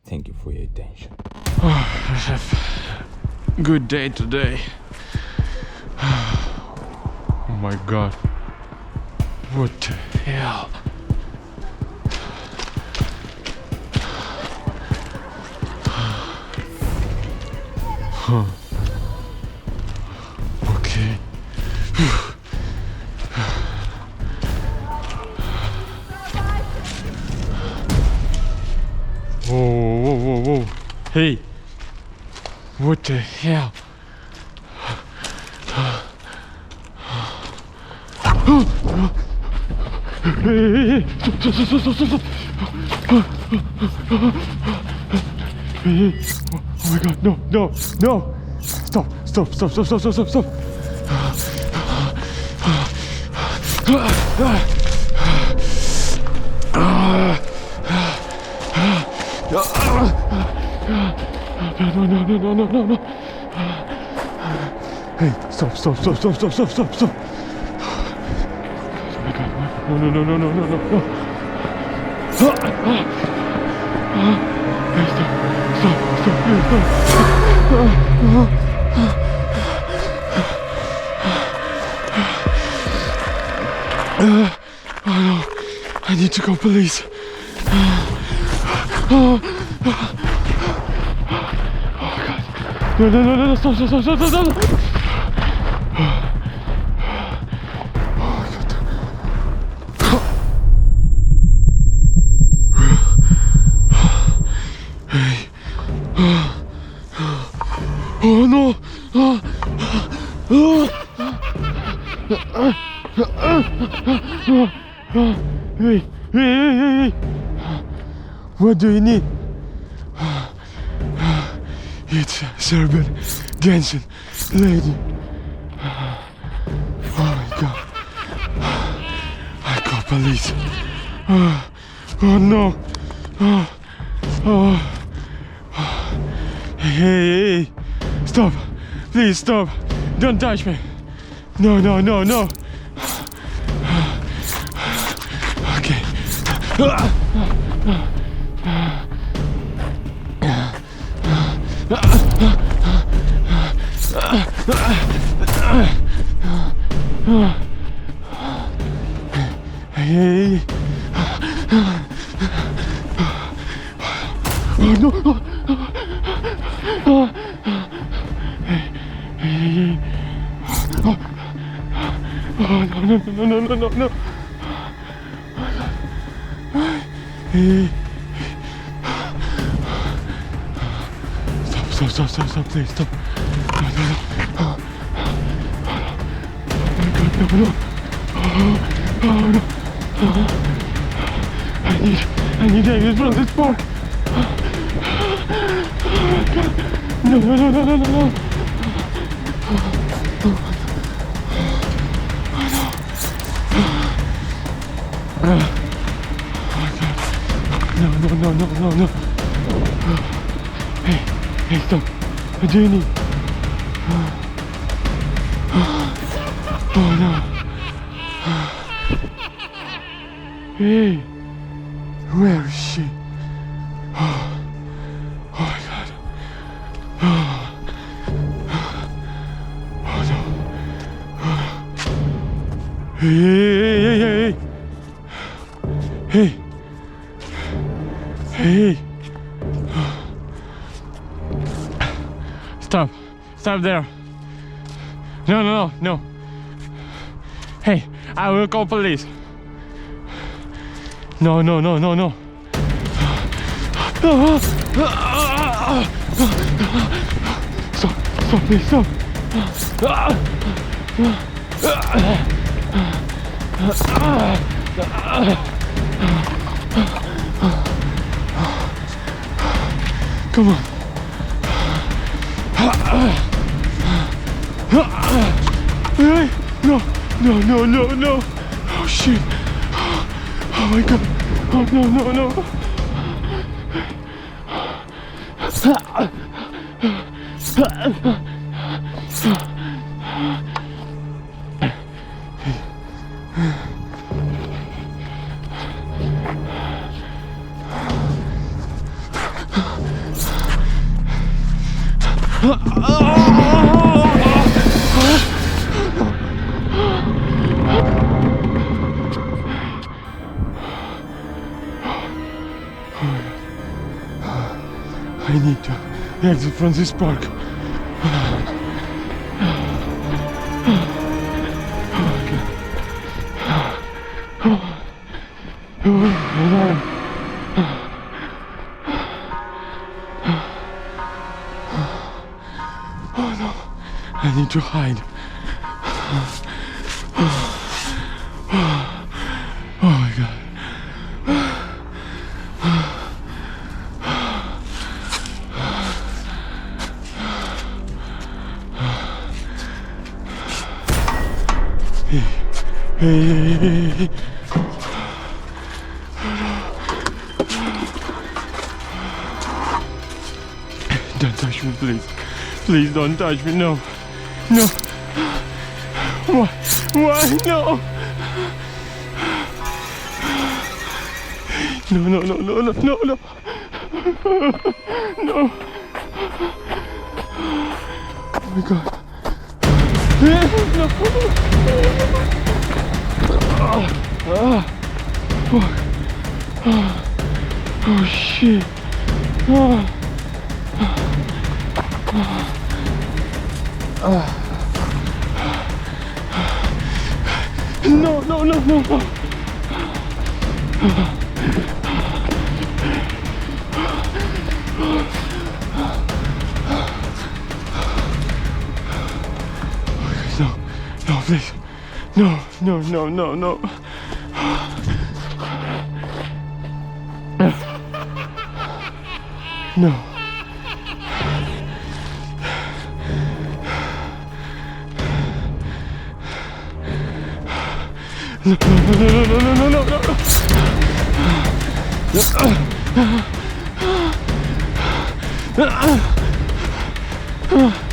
Thank you for your attention. I have a good day today. Oh my god. What the hell? Okay. Whoa. Hey. What the hell? Hey. Stop. Hey. Oh my god, no. Stop. No. Hey, stop. Oh my god, no. Hey, stop, oh no, I need to call police. Oh god. No, stop. Hey. Oh no. Hey. What do you need? It's Serbian Dancing Lady. Oh my god. I call police. Oh no. Hey. Stop. Please stop. Don't touch me. No. Okay. Hey. Oh no. Hey. Oh no. Hey. Stop, please, stop. No. Oh my god, no. Oh no. I need exit from this part. Oh my god. No. No. Hey, stop. What do you need? Oh no. Hey, where is she? Oh my god. Oh no. Hey. Stop there. No. Hey, I will call police. No. Stop, please, stop. Come on. Hey, no. Oh shit. Oh my god. Oh no. I need to exit from this park. Oh no, I need to hide. Oh my god. Hey. Don't touch me, please. Please don't touch me. No. No. Why? Why? No. No, no, no, no, no, no, no. No. Oh my god. No. Oh shit. No, no, no, no, no. No, no, please. No, no, no, no, no. No. No, no, no, no, no, no, no, no, no.